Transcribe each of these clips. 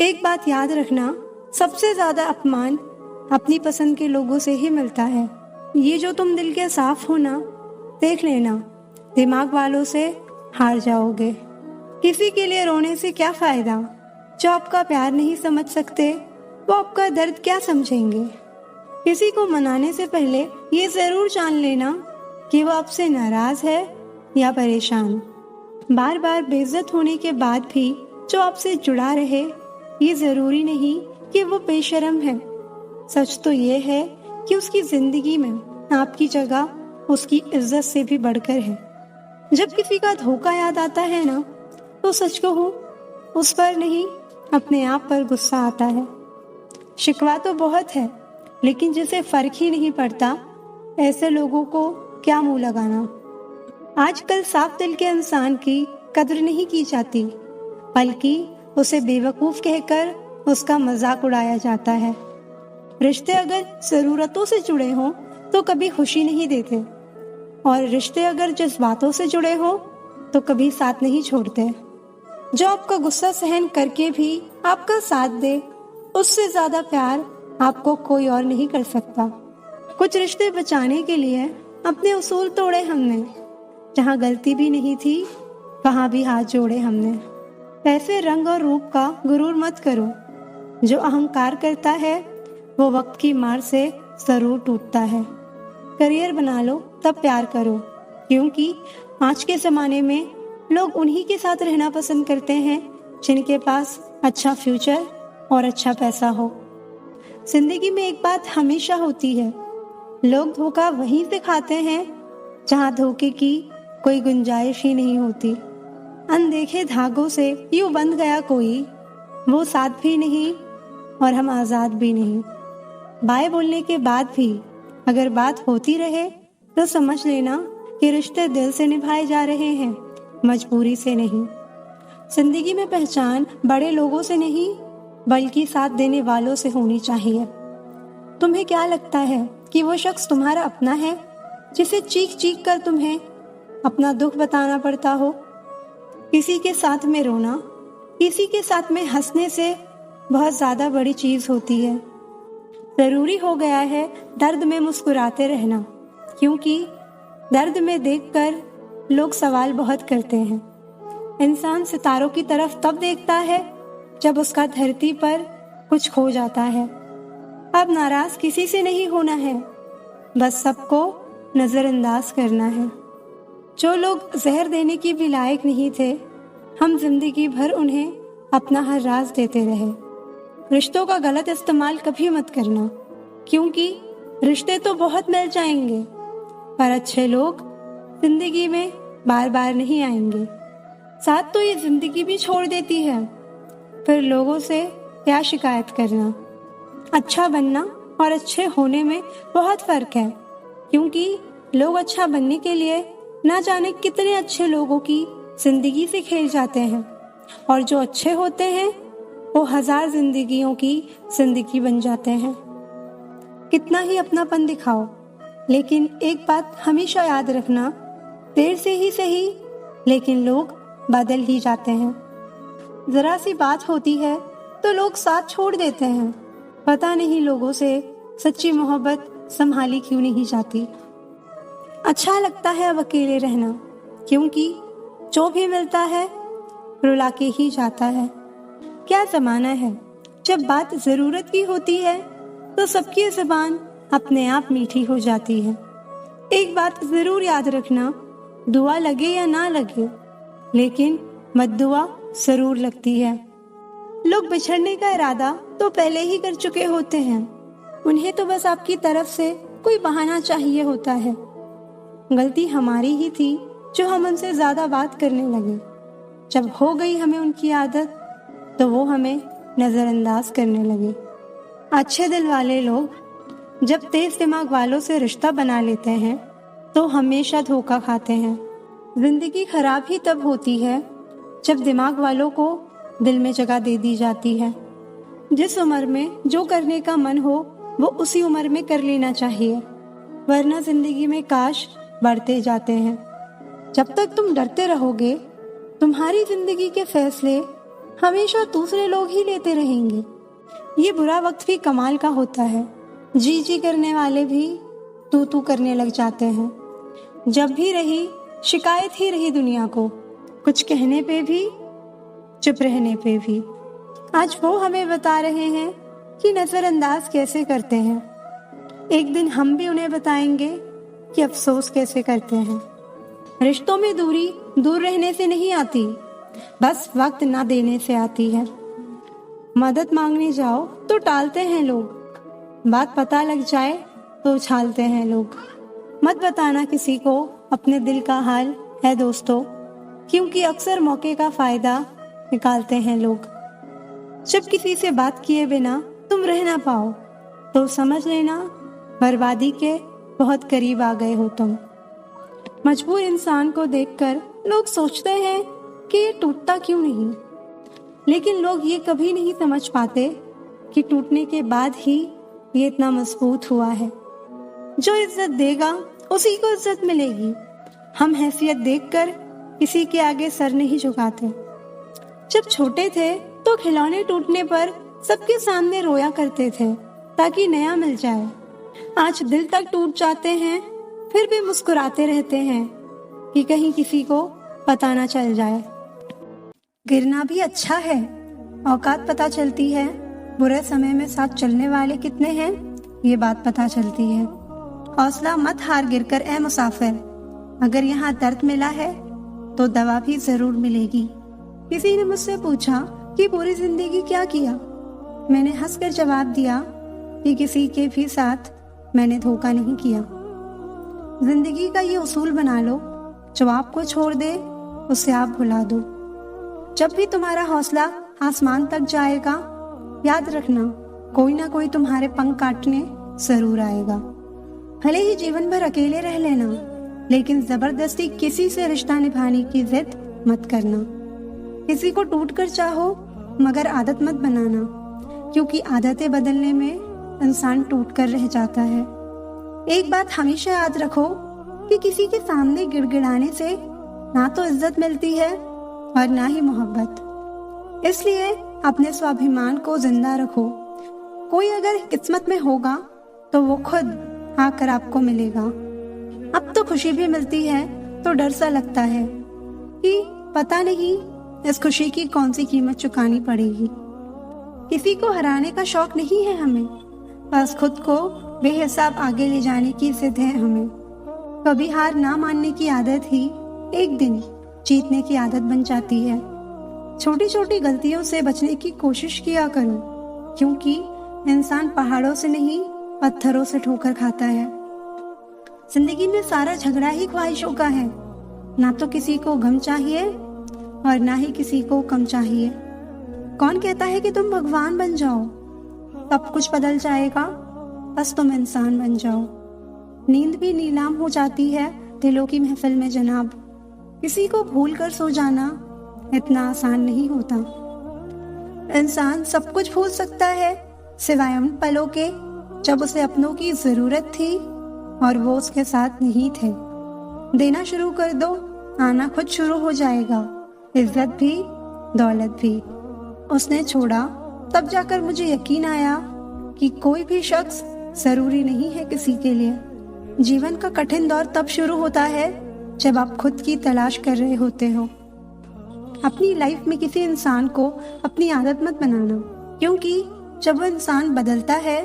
एक बात याद रखना, सबसे ज्यादा अपमान अपनी पसंद के लोगों से ही मिलता है। ये जो तुम दिल के साफ हो ना, देख लेना दिमाग वालों से हार जाओगे। किसी के लिए रोने से क्या फायदा? जो आपका प्यार नहीं समझ सकते वो आपका दर्द क्या समझेंगे? किसी को मनाने से पहले ये जरूर जान लेना कि वो आपसे नाराज है या परेशान। बार बार बेइज्जत होने के बाद भी जो आपसे जुड़ा रहे, ये जरूरी नहीं कि वो बेशर्म है। सच तो ये है कि उसकी जिंदगी में आपकी जगह उसकी इज्जत से भी बढ़कर है। जब किसी का धोखा याद आता है ना, तो सच कहूं उस पर नहीं, अपने आप पर गुस्सा आता है। शिकवा तो बहुत है, लेकिन जिसे फर्क ही नहीं पड़ता, ऐसे लोगों को क्या मुंह लगाना। आजकल साफ दिल के इंसान की कद्र नहीं की जाती, बल्कि उसे बेवकूफ कहकर उसका मजाक उड़ाया जाता है। रिश्ते अगर जरूरतों से जुड़े हों तो कभी खुशी नहीं देते, और रिश्ते अगर जज्बातों से जुड़े हों तो कभी साथ नहीं छोड़ते। जो आपका गुस्सा सहन करके भी आपका साथ दे, उससे ज्यादा प्यार आपको कोई और नहीं कर सकता। कुछ रिश्ते बचाने के लिए अपने उसूल तोड़े हमने, जहाँ गलती भी नहीं थी वहां भी हाथ जोड़े हमने। पैसे, रंग और रूप का गुरूर मत करो। जो अहंकार करता है वो वक्त की मार से जरूर टूटता है। करियर बना लो तब प्यार करो, क्योंकि आज के जमाने में लोग उन्हीं के साथ रहना पसंद करते हैं जिनके पास अच्छा फ्यूचर और अच्छा पैसा हो। जिंदगी में एक बात हमेशा होती है, लोग धोखा वहीं से खाते हैं जहां धोखे की कोई गुंजाइश ही नहीं होती। अनदेखे धागों से यूं बंध गया कोई, वो साथ भी नहीं और हम आजाद भी नहीं। बाय बोलने के बाद भी अगर बात होती रहे तो समझ लेना कि रिश्ते दिल से निभाए जा रहे हैं, मजबूरी से नहीं। जिंदगी में पहचान बड़े लोगों से नहीं, बल्कि साथ देने वालों से होनी चाहिए। तुम्हें क्या लगता है कि वो शख्स तुम्हारा अपना है, जिसे चीख चीख कर तुम्हें अपना दुख बताना पड़ता हो? किसी के साथ में रोना, किसी के साथ में हंसने से बहुत ज्यादा बड़ी चीज होती है। जरूरी हो गया है दर्द में मुस्कुराते रहना, क्योंकि दर्द में देखकर लोग सवाल बहुत करते हैं। इंसान सितारों की तरफ तब देखता है जब उसका धरती पर कुछ खो जाता है। अब नाराज किसी से नहीं होना है, बस सबको नजरअंदाज करना है। जो लोग जहर देने की भी लायक नहीं थे, हम जिंदगी भर उन्हें अपना हर राज देते रहे। रिश्तों का गलत इस्तेमाल कभी मत करना, क्योंकि रिश्ते तो बहुत मिल जाएंगे, पर अच्छे लोग जिंदगी में बार बार नहीं आएंगे। साथ तो ये जिंदगी भी छोड़ देती है, फिर लोगों से क्या शिकायत करना। अच्छा बनना और अच्छे होने में बहुत फर्क है, क्योंकि लोग अच्छा बनने के लिए ना जाने कितने अच्छे लोगों की जिंदगी से खेल जाते हैं, और जो अच्छे होते हैं वो 1000 जिंदगियों की जिंदगी बन जाते हैं। कितना ही अपनापन दिखाओ, लेकिन एक बात हमेशा याद रखना, देर से ही सही लेकिन लोग बदल ही जाते हैं। जरा सी बात होती है तो लोग साथ छोड़ देते हैं। पता नहीं लोगों से सच्ची मोहब्बत संभाली क्यों नहीं जाती। अच्छा लगता है अब अकेले रहना, क्योंकि जो भी मिलता है रुला के ही जाता है। क्या जमाना है, जब बात जरूरत की होती है तो सबकी जुबान अपने आप मीठी हो जाती है। एक बात जरूर याद रखना, दुआ लगे या ना लगे, लेकिन मद्दुआ जरूर लगती है। लोग बिछड़ने का इरादा तो पहले ही कर चुके होते हैं, उन्हें तो बस आपकी तरफ से कोई बहाना चाहिए होता है। गलती हमारी ही थी जो हम उनसे ज्यादा बात करने लगे। जब हो गई हमें उनकी आदत तो वो हमें नजरअंदाज करने लगे। अच्छे दिल वाले लोग जब तेज दिमाग वालों से रिश्ता बना लेते हैं तो हमेशा धोखा खाते हैं। जिंदगी खराब ही तब होती है जब दिमाग वालों को दिल में जगह दे दी जाती है। जिस उम्र में जो करने का मन हो वो उसी उम्र में कर लेना चाहिए, वरना जिंदगी में काश बढ़ते जाते हैं। जब तक तुम डरते रहोगे, तुम्हारी जिंदगी के फैसले हमेशा दूसरे लोग ही लेते रहेंगे। ये बुरा वक्त भी कमाल का होता है। जी जी करने वाले भी तू तू करने लग जाते हैं। जब भी रही शिकायत ही रही दुनिया को, कुछ कहने पे भी चुप रहने पे भी। आज वो हमें बता रहे हैं कि नजरअंदाज कैसे करते हैं। एक दिन हम भी उन्हें बताएंगे कि अफसोस कैसे करते हैं। रिश्तों में दूरी दूर रहने से नहीं आती, बस वक्त ना देने से आती है। मदद मांगने जाओ तो टालते हैं लोग, बात पता लग जाए तो उछालते हैं लोग। मत बताना किसी को अपने दिल का हाल है दोस्तों, क्योंकि अक्सर मौके का फायदा निकालते हैं लोग। जब किसी से बात किए बिना तुम रह ना पाओ तो समझ लेना बर्बादी के बहुत करीब आ गए हो तुम। मजबूर इंसान को देखकर लोग सोचते हैं कि ये टूटता क्यों नहीं, लेकिन लोग ये कभी नहीं समझ पाते कि टूटने के बाद ही ये इतना मजबूत हुआ है। जो इज्जत देगा उसी को इज्जत मिलेगी। हम हैसियत देखकर किसी के आगे सर नहीं झुकाते। जब छोटे थे तो खिलौने टूटने पर सबके सामने रोया करते थे ताकि नया मिल जाए। आज दिल तक टूट जाते हैं फिर भी मुस्कुराते रहते हैं कि कहीं किसी को पता ना चल जाए। गिरना भी अच्छा है, औकात पता चलती है। बुरे समय में साथ चलने वाले कितने हैं ये बात पता चलती है। हौसला मत हार गिरकर ए मुसाफिर, अगर यहाँ दर्द मिला है तो दवा भी जरूर मिलेगी। किसी ने मुझसे पूछा कि पूरी जिंदगी क्या किया। मैंने हंसकर जवाब दिया कि किसी के भी साथ मैंने धोखा नहीं किया। जिंदगी का ये उसूल बना लो, जो आपको छोड़ दे उसे आप भुला दो। जब भी तुम्हारा हौसला आसमान तक जाएगा, याद रखना कोई ना कोई तुम्हारे पंख काटने जरूर आएगा। भले ही जीवन भर अकेले रह लेना, लेकिन जबरदस्ती किसी से रिश्ता निभाने की जिद मत करना। किसी को टूट कर चाहो मगर आदत मत बनाना, क्योंकि आदतें बदलने में इंसान टूट कर रह जाता है। एक बात हमेशा याद रखो कि किसी के सामने गिड़गिड़ाने से ना तो इज्जत मिलती है और ना ही मोहब्बत। इसलिए अपने स्वाभिमान को जिंदा रखो। कोई अगर किस्मत में होगा तो वो खुद आकर आपको मिलेगा। अब तो खुशी भी मिलती है तो डर सा लगता है कि पता नहीं इस खुशी की कौन सी कीमत चुकानी पड़ेगी। किसी को हराने का शौक नहीं है हमें, बस खुद को बेहिसाब आगे ले जाने की जिद है हमें। कभी हार ना मानने की आदत ही एक दिन जीतने की आदत बन जाती है। छोटी छोटी गलतियों से बचने की कोशिश किया करो, क्योंकि इंसान पहाड़ों से नहीं पत्थरों से ठोकर खाता है। जिंदगी में सारा झगड़ा ही ख्वाहिशों का है, ना तो किसी को गम चाहिए और ना ही किसी को कम चाहिए। कौन कहता है कि तुम भगवान बन जाओ, सब कुछ बदल जाएगा, बस तुम इंसान बन जाओ। नींद भी नीलाम हो जाती है दिलों की महफिल में जनाब। किसी को भूल कर सो जाना इतना आसान नहीं होता। इंसान सब कुछ भूल सकता है सिवाय उन पलों के जब उसे अपनों की जरूरत थी और वो उसके साथ नहीं थे। देना शुरू कर दो, आना खुद शुरू हो जाएगा, इज्जत भी दौलत भी। उसने छोड़ा तब जाकर मुझे यकीन आया कि कोई भी शख्स जरूरी नहीं है किसी के लिए। जीवन का कठिन दौर तब शुरू होता है जब आप खुद की तलाश कर रहे होते हो। अपनी लाइफ में किसी इंसान को अपनी आदत मत बनाना, क्योंकि जब वो इंसान बदलता है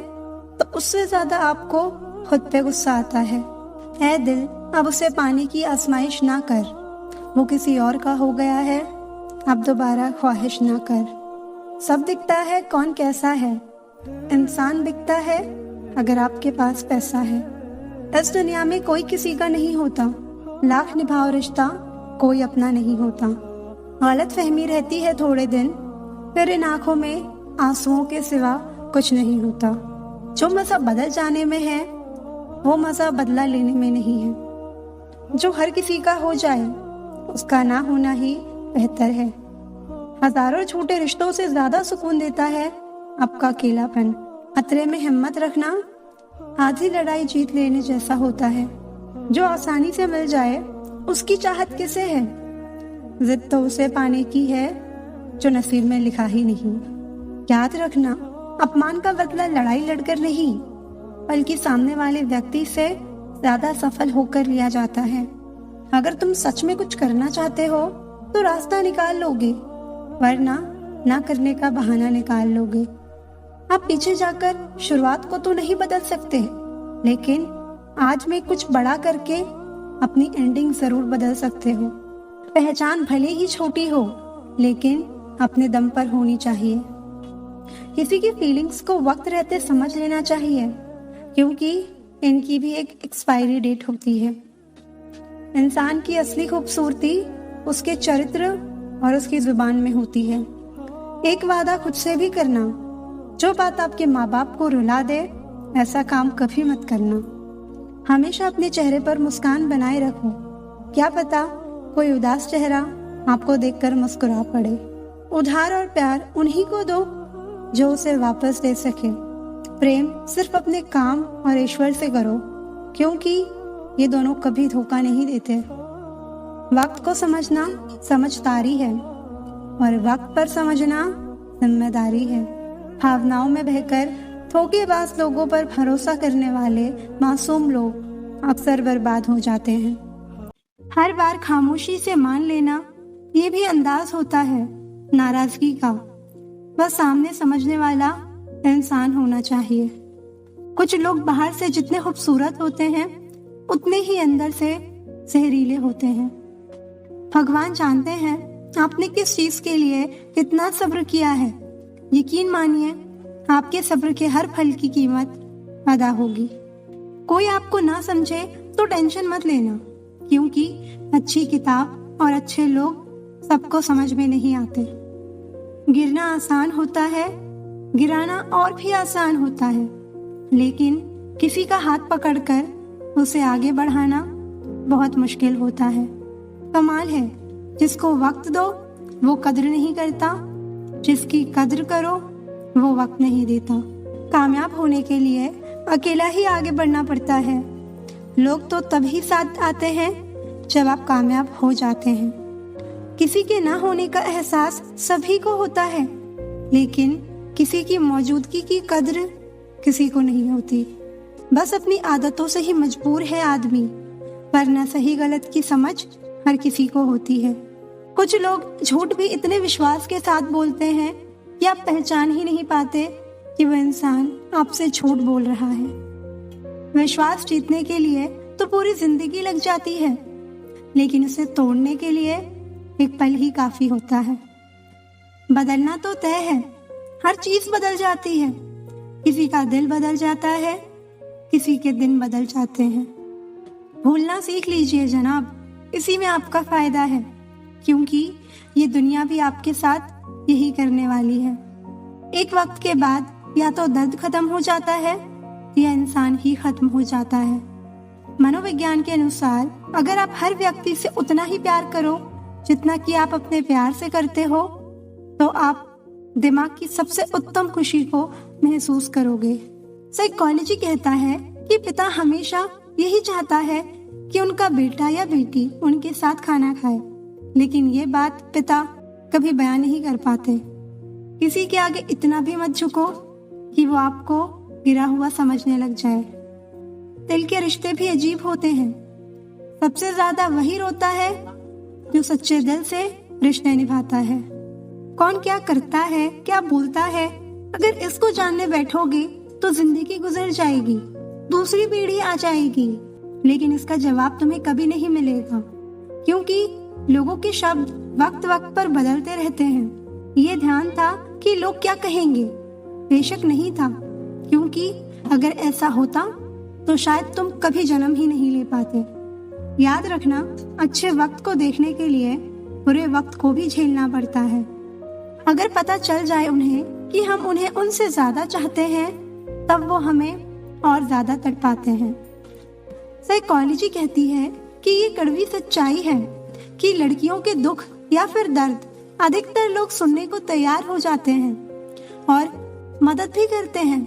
तो उससे ज्यादा आपको खुद पे गुस्सा आता है। ऐ दिल, अब उसे पाने की आजमाइश ना कर, वो किसी और का हो गया है, अब दोबारा ख्वाहिश ना कर। सब दिखता है कौन कैसा है, इंसान दिखता है अगर आपके पास पैसा है। इस दुनिया में कोई किसी का नहीं होता, लाख निभाओ रिश्ता कोई अपना नहीं होता। गलत फहमी रहती है थोड़े दिन, फिर इन आंखों में आंसुओं के सिवा कुछ नहीं होता। जो मजा बदल जाने में है वो मजा बदला लेने में नहीं है। जो हर किसी का हो जाए उसका ना होना ही बेहतर है। हजारों छोटे रिश्तों से ज्यादा सुकून देता है आपका अकेलापन। खतरे में हिम्मत रखना आधी लड़ाई जीत लेने जैसा होता है। जो आसानी से मिल जाए उसकी चाहत किसे है, जिद तो उसे पाने की है जो नसीब में लिखा ही नहीं। याद रखना, अपमान का बदला लड़ाई लड़कर नहीं, बल्कि सामने वाले व्यक्ति से ज्यादा सफल होकर लिया जाता है। अगर तुम सच में कुछ करना चाहते हो तो रास्ता निकाल लोगे, वरना ना करने का बहाना निकाल लोगे। आप पीछे जाकर शुरुआत को तो नहीं बदल सकते, लेकिन आज में कुछ बड़ा करके अपनी एंडिंग जरूर बदल सकते हो। पहचान भले ही छोटी हो, लेकिन अपने दम पर होनी चाहिए। किसी की फीलिंग्स को वक्त रहते समझ लेना चाहिए, क्योंकि इनकी भी एक एक्सपायरी डेट होती है। इंसान की असली खूबसूरती उसके चरित्र और उसकी जुबान में होती है। एक वादा खुद से भी करना, जो बात आपके माँ बाप को रुला दे, ऐसा काम कभी मत करना। हमेशा अपने चेहरे पर मुस्कान बनाए रखो, क्या पता कोई उदास चेहरा आपको देखकर मुस्कुरा पड़े। उधार और प्यार उन्हीं को दो जो उसे वापस दे सके। प्रेम सिर्फ अपने काम और ईश्वर से करो, क्योंकि ये दोनों कभी धोखा नहीं देते। वक्त को समझना समझदारी है और वक्त पर समझना जिम्मेदारी है। भावनाओं में बहकर धोखेबाज लोगों पर भरोसा करने वाले मासूम लोग अक्सर बर्बाद हो जाते हैं। हर बार खामोशी से मान लेना ये भी अंदाज होता है नाराजगी का। बस सामने समझने वाला इंसान होना चाहिए। कुछ लोग बाहर से जितने खूबसूरत होते हैं, उतने ही अंदर से जहरीले होते हैं। भगवान जानते हैं आपने किस चीज के लिए कितना सब्र किया है। यकीन मानिए, आपके सब्र के हर फल की कीमत अदा होगी। कोई आपको ना समझे तो टेंशन मत लेना, क्योंकि अच्छी किताब और अच्छे लोग सबको समझ में नहीं आते। गिरना आसान होता है, गिराना और भी आसान होता है, लेकिन किसी का हाथ पकड़कर उसे आगे बढ़ाना बहुत मुश्किल होता है। कमाल है, जिसको वक्त दो वो कद्र नहीं करता, जिसकी कद्र करो वो वक्त नहीं देता। कामयाब होने के लिए अकेला ही आगे बढ़ना पड़ता है। लोग तो तभी साथ आते हैं जब आप कामयाब हो जाते हैं। किसी के ना होने का एहसास सभी को होता है, लेकिन किसी की मौजूदगी की कद्र किसी को नहीं होती। बस अपनी आदतों से ही मजबूर है आदमी, वरना सही गलत की समझ हर किसी को होती है। कुछ लोग झूठ भी इतने विश्वास के साथ बोलते हैं कि आप पहचान ही नहीं पाते कि वह इंसान आपसे झूठ बोल रहा है। विश्वास जीतने के लिए तो पूरी जिंदगी लग जाती है, लेकिन उसे तोड़ने के लिए एक पल ही काफी होता है। बदलना तो तय है, हर चीज बदल जाती है। किसी का दिल बदल जाता है, किसी के दिन बदल जाते हैं। भूलना सीख लीजिए जनाब, इसी में आपका फायदा है, क्योंकि ये दुनिया भी आपके साथ यही करने वाली है। एक वक्त के बाद या तो दर्द खत्म हो जाता है या इंसान ही खत्म हो जाता है। मनोविज्ञान के अनुसार अगर आप हर व्यक्ति से उतना ही प्यार करो जितना कि आप अपने प्यार से करते हो, तो आप दिमाग की सबसे उत्तम खुशी को महसूस करोगे। साइकोलॉजी कहता है कि पिता हमेशा यही चाहता है कि उनका बेटा या बेटी उनके साथ खाना खाए, लेकिन ये बात पिता कभी बयान नहीं कर पाते। किसी के आगे इतना भी मत झुको कि वो आपको गिरा हुआ समझने लग जाए। दिल के रिश्ते भी अजीब होते हैं। सबसे ज्यादा वही रोता है जो सच्चे दिल से रिश्ते निभाता है। कौन क्या करता है, क्या बोलता है, अगर इसको जानने बैठोगे तो जिंदगी गुजर जाएगी, दूसरी पीढ़ी आ जाएगी, लेकिन इसका जवाब तुम्हें कभी नहीं मिलेगा, क्योंकि लोगों के शब्द वक्त वक्त पर बदलते रहते हैं। ये ध्यान था कि लोग क्या कहेंगे, बेशक नहीं था, क्योंकि अगर ऐसा होता तो शायद तुम कभी जन्म ही नहीं ले पाते। याद रखना, अच्छे वक्त को देखने के लिए बुरे वक्त को भी झेलना पड़ता है। अगर पता चल जाए उन्हें कि हम उन्हें उनसे ज्यादा चाहते हैं, तब वो हमें और ज्यादा तड़पाते हैं। साइकोलॉजी कहती है कि ये कड़वी सच्चाई है कि लड़कियों के दुख या फिर दर्द अधिकतर लोग सुनने को तैयार हो जाते हैं और मदद भी करते हैं,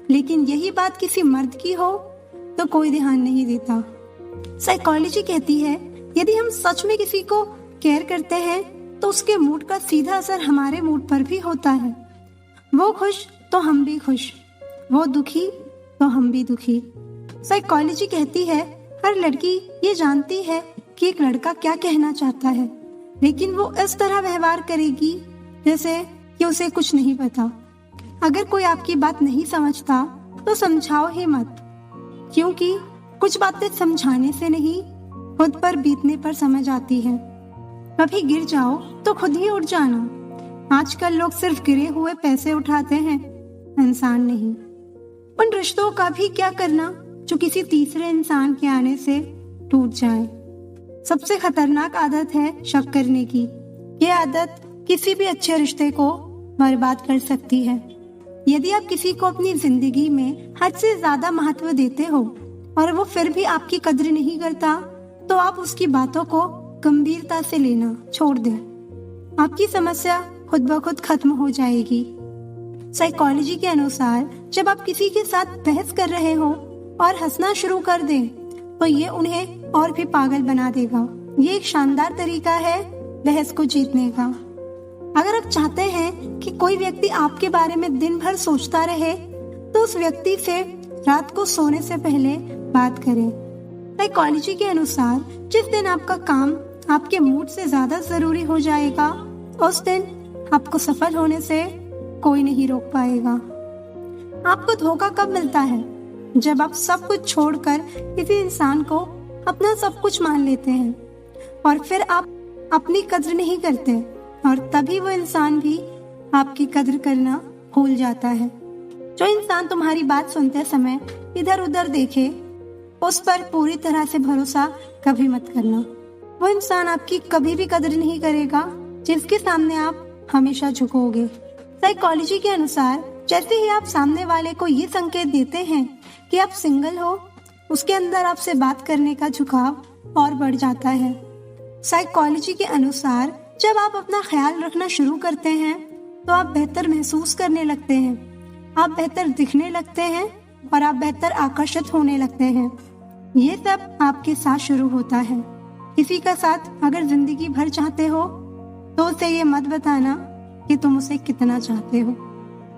लेकिन यही बात किसी मर्द की हो तो कोई ध्यान नहीं देता। साइकोलॉजी कहती है यदि हम सच में किसी को केयर करते हैं तो उसके मूड का सीधा असर हमारे मूड पर भी होता है। वो खुश तो हम भी खुश, वो दुखी तो हम भी दुखी। साइकोलॉजी कहती है हर लड़की ये जानती है कि एक लड़का क्या कहना चाहता है, लेकिन वो इस तरह व्यवहार करेगी जैसे कि उसे कुछ नहीं पता। अगर कोई आपकी बात नहीं समझता तो समझाओ ही मत, क्योंकि कुछ बातें समझाने से नहीं खुद पर बीतने पर समझ आती है। कभी गिर जाओ तो खुद ही उठ जाना। आजकल लोग सिर्फ गिरे हुए पैसे उठाते हैं, इंसान नहीं। उन रिश्तों का भी क्या करना जो किसी तीसरे इंसान के आने से टूट जाए। सबसे खतरनाक आदत है शक करने की। ये आदत किसी भी अच्छे रिश्ते को बर्बाद कर सकती है। यदि आप किसी को अपनी जिंदगी में हद से ज्यादा महत्व देते हो और वो फिर भी आपकी कद्र नहीं करता, तो आप उसकी बातों को गंभीरता से लेना छोड़ दें। आपकी समस्या खुद ब खुद खत्म हो जाएगी। साइकोलॉजी के अनुसार जब आप किसी के साथ बहस कर रहे हो और हंसना शुरू कर दें, तो ये उन्हें और भी पागल बना देगा। ये एक शानदार तरीका है बहस को जीतने का। अगर आप चाहते हैं कि कोई व्यक्ति आपके बारे में दिन भर सोचता रहे, तो उस व्यक्ति से रात को सोने से पहले बात करें। साइकोलॉजी के अनुसार जिस दिन आपका काम आपके मूड से ज्यादा जरूरी हो जाएगा, उस दिन आपको सफल होने से कोई नहीं रोक पाएगा। आपको धोखा कब मिलता है? जब आप सब कुछ छोड़कर किसी इंसान को अपना सब कुछ मान लेते हैं और फिर आप अपनी कद्र नहीं करते, और तभी वो इंसान भी आपकी कद्र करना भूल जाता है। जो इंसान तुम्हारी बात सुनते समय इधर उधर देखे, उस पर पूरी तरह से भरोसा कभी मत करना। वो इंसान आपकी कभी भी कद्र नहीं करेगा जिसके सामने आप हमेशा झुकोगे। साइकोलॉजी के अनुसार जैसे ही आप सामने वाले को ये संकेत देते हैं कि आप सिंगल हो, उसके अंदर आपसे बात करने का झुकाव और बढ़ जाता है। साइकोलॉजी के अनुसार जब आप अपना ख्याल रखना शुरू करते हैं, तो आप बेहतर महसूस करने लगते हैं, आप बेहतर दिखने लगते हैं और आप बेहतर आकर्षित होने लगते हैं। ये सब आपके साथ शुरू होता है। किसी का साथ अगर जिंदगी भर चाहते हो, तो उसे ये मत बताना कि तुम उसे कितना चाहते हो।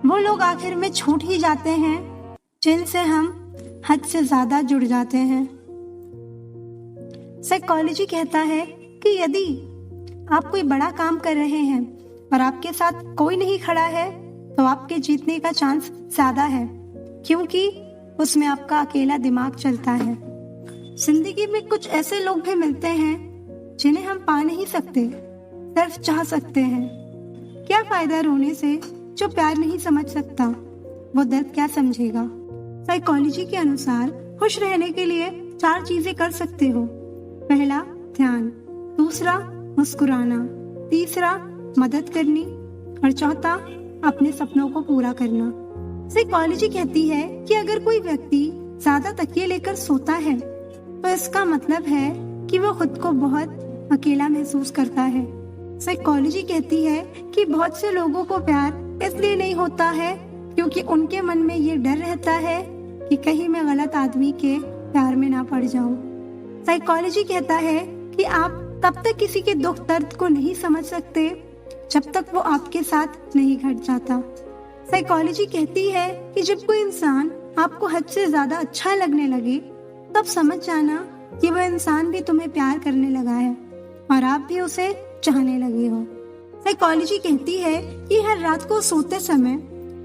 वो लोग आखिर में छूट ही जाते हैं जिनसे हम हद से ज्यादा जुड़ जाते हैं। साइकोलॉजी कहता है कि यदि आप कोई बड़ा काम कर रहे हैं और आपके साथ कोई नहीं खड़ा है, तो आपके जीतने का चांस ज्यादा है, क्योंकि उसमें आपका अकेला दिमाग चलता है। जिंदगी में कुछ ऐसे लोग भी मिलते हैं जिन्हें हम पा नहीं सकते, सिर्फ चाह सकते हैं। क्या फायदा रोने से जो प्यार नहीं समझ सकता, वो दर्द क्या समझेगा। साइकोलॉजी के अनुसार खुश रहने के लिए 4 चीजें कर सकते हो। पहला, ध्यान। दूसरा, मुस्कुराना। तीसरा, मदद करनी। और चौथा, अपने सपनों को पूरा करना। साइकोलॉजी कहती है कि अगर कोई व्यक्ति ज्यादा तकिए लेकर सोता है, तो इसका मतलब है कि वो खुद को बहुत अकेला महसूस करता है। साइकोलॉजी कहती है कि बहुत से लोगों को प्यार इसलिए नहीं होता है क्योंकि उनके मन में ये डर रहता है कि कहीं मैं गलत आदमी के प्यार में ना पड़ जाऊं। साइकोलॉजी कहता है कि आप तब तक किसी के दुख दर्द को नहीं समझ सकते जब तक वो आपके साथ नहीं घट जाता। साइकोलॉजी कहती है कि जब कोई इंसान आपको हद से ज्यादा अच्छा लगने लगे, तब समझ जाना कि वह इंसान भी तुम्हें प्यार करने लगा है और आप भी उसे चाहने लगे हो। साइकोलॉजी कहती है कि हर रात को सोते समय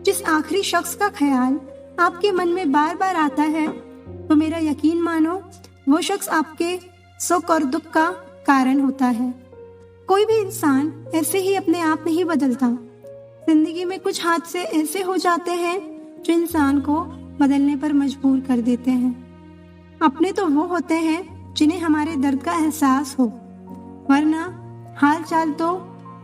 जिस आखिरी शख्स का ख्याल आपके मन में बार बार आता है, तो मेरा यकीन मानो वो शख्स आपके सुख और दुख का कारण होता है। कोई भी इंसान ऐसे ही अपने आप नहीं बदलता। जिंदगी में कुछ हादसे ऐसे हो जाते हैं जो इंसान को बदलने पर मजबूर कर देते हैं। अपने तो वो होते हैं जिन्हें हमारे दर्द का एहसास हो, वरना हाल चाल तो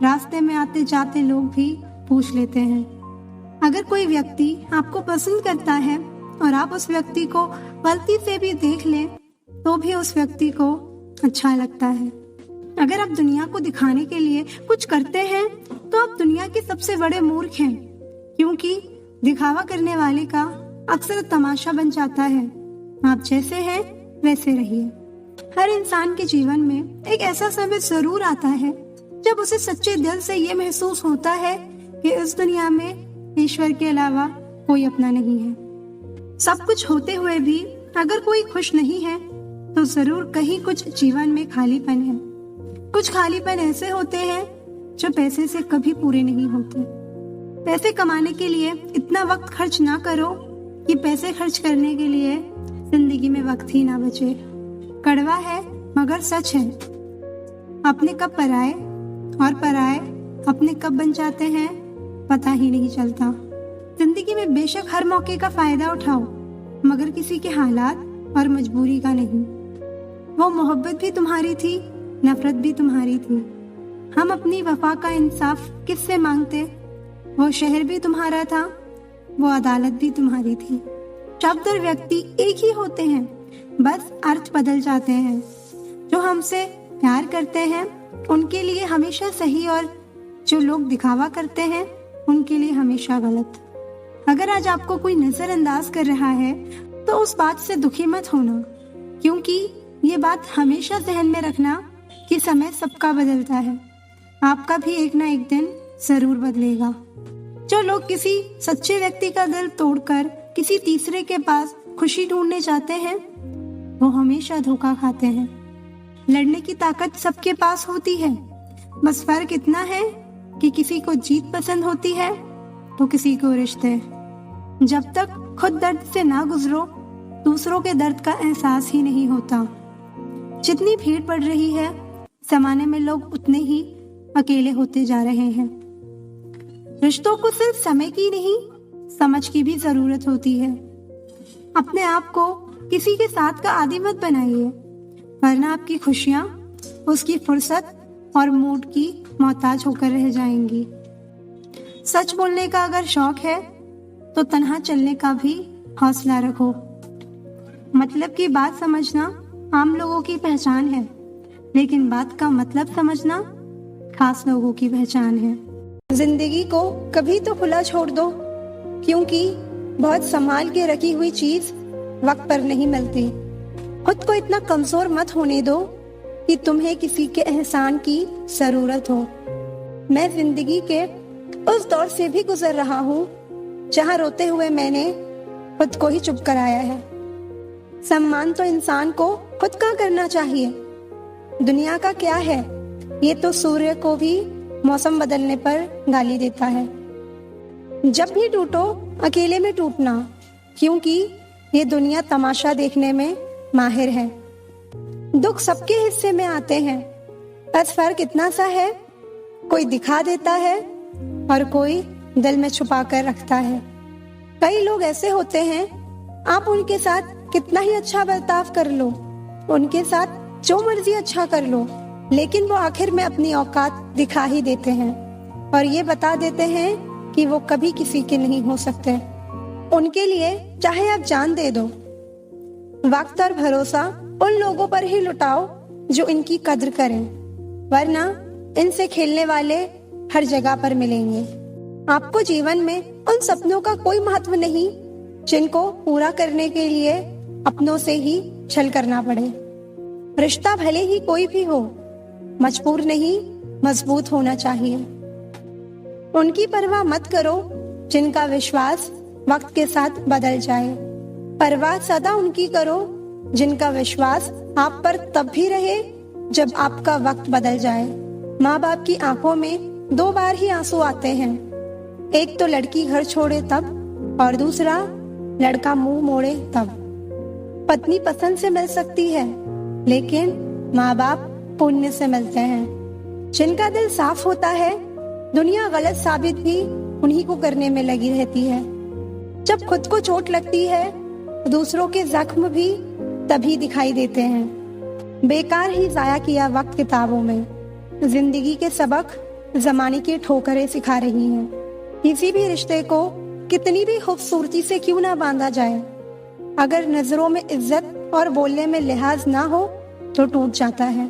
रास्ते में आते जाते लोग भी पूछ लेते हैं। अगर कोई व्यक्ति आपको पसंद करता है और आप उस व्यक्ति को गलती से भी देख लें, तो भी उस व्यक्ति को अच्छा लगता है। अगर आप दुनिया को दिखाने के लिए कुछ करते हैं, तो आप दुनिया के सबसे बड़े मूर्ख हैं, क्योंकि दिखावा करने वाले का अक्सर तमाशा बन जाता है। आप जैसे हैं वैसे रहिए। हर इंसान के जीवन में एक ऐसा समय जरूर आता है जब उसे सच्चे दिल से ये महसूस होता है कि इस दुनिया में ईश्वर के अलावा कोई अपना नहीं है। सब कुछ होते हुए भी अगर कोई खुश नहीं है तो जरूर कहीं कुछ जीवन में खालीपन है। कुछ खालीपन ऐसे होते हैं जो पैसे से कभी पूरे नहीं होते। पैसे कमाने के लिए इतना वक्त खर्च ना करो कि पैसे खर्च करने के लिए जिंदगी में वक्त ही ना बचे। कड़वा है मगर सच है। अपने कब पराए और पराए अपने कब बन जाते हैं पता ही नहीं चलता। जिंदगी में बेशक हर मौके का फायदा उठाओ मगर किसी के हालात और मजबूरी का नहीं। वो मोहब्बत भी तुम्हारी थी, नफरत भी तुम्हारी थी। हम अपनी वफा का इंसाफ किससे मांगते? वो शहर भी तुम्हारा था, वो अदालत भी तुम्हारी थी। शब्द और व्यक्ति एक ही होते हैं, बस अर्थ बदल जाते हैं। जो हमसे प्यार करते हैं उनके लिए हमेशा सही और जो लोग दिखावा करते हैं उनके लिए हमेशा गलत। अगर आज आपको कोई नजरअंदाज कर रहा है तो उस बात से दुखी मत होना, क्योंकि ये बात हमेशा जहन में रखना कि समय सबका बदलता है। आपका भी एक ना एक दिन जरूर बदलेगा। जो लोग किसी सच्चे व्यक्ति का दिल तोड़कर किसी तीसरे के पास खुशी ढूंढने जाते हैं वो हमेशा धोखा खाते हैं। लड़ने की ताकत सबके पास होती है, बस फर्क इतना है कि किसी को जीत पसंद होती है तो किसी को रिश्ते। जब तक खुद दर्द से ना गुजरो दूसरों के दर्द का एहसास ही नहीं होता। जितनी भीड़ बढ़ रही है जमाने में लोग उतने ही अकेले होते जा रहे हैं। रिश्तों को सिर्फ समय की नहीं समझ की भी जरूरत होती है। अपने आप को किसी के साथ का आदी मत बनाइए, वरना आपकी खुशियां उसकी फुर्सत और मूड की मोहताज होकर रह जाएंगी। सच बोलने का अगर शौक है तो तन्हा चलने का भी हौसला रखो। मतलब की बात समझना आम लोगों की पहचान है, लेकिन बात का मतलब समझना खास लोगों की पहचान है। जिंदगी को कभी तो खुला छोड़ दो, क्योंकि बहुत संभाल के रखी हुई चीज वक्त पर नहीं मिलती। खुद को इतना कमजोर मत होने दो कि तुम्हें किसी के एहसान की जरूरत हो। मैं जिंदगी के उस दौर से भी गुजर रहा हूँ जहाँ रोते हुए मैंने खुद को ही चुप कराया है। सम्मान तो इंसान को खुद का करना चाहिए। दुनिया का क्या है, ये तो सूर्य को भी मौसम बदलने पर गाली देता है। जब भी टूटो अकेले में टूटना, क्योंकि ये दुनिया तमाशा देखने में माहिर है। दुख सबके हिस्से में आते हैं, बस फर्क इतना सा है, कोई दिखा देता है और कोई दिल में छुपा कर रखता है। कई लोग ऐसे होते हैं, आप उनके साथ कितना ही अच्छा बर्ताव कर लो, उनके साथ जो मर्जी अच्छा कर लो, लेकिन वो आखिर में अपनी औकात दिखा ही देते हैं और ये बता देते हैं कि वो कभी किसी के नहीं हो सकते। उनके लिए चाहे आप जान दे दो। वक्त और भरोसा उन लोगों पर ही लुटाओ जो इनकी कद्र करें, वरना इनसे खेलने वाले हर जगह पर मिलेंगे। आपको जीवन में उन सपनों का कोई महत्व नहीं जिनको पूरा करने के लिए अपनों से ही छल करना पड़े। रिश्ता भले ही कोई भी हो, मजबूर नहीं मजबूत होना चाहिए। उनकी परवाह मत करो जिनका विश्वास वक्त के साथ बदल जाए। परवाह सदा उनकी करो जिनका विश्वास आप पर तब भी रहे जब आपका वक्त बदल जाए। माँ बाप की आंखों में 2 बार ही आंसू आते हैं, एक तो लड़की घर छोड़े तब और दूसरा लड़का मुंह मोड़े तब। पत्नी पसंद से मिल सकती है, लेकिन माँ बाप पुण्य से मिलते हैं। जिनका दिल साफ होता है, दुनिया गलत साबित भी उन्हीं को करने में लगी रहती है। जब खुद को चोट लगती है, दूसरों के जख्म भी तभी दिखाई देते हैं। बेकार ही जाया किया वक्त किताबों में। जिंदगी के सबक जमाने की ठोकरें सिखा रही हैं। किसी भी रिश्ते को कितनी भी खूबसूरती से क्यों ना बांधा जाए, अगर नजरों में इज्जत और बोलने में लिहाज ना हो तो टूट जाता है।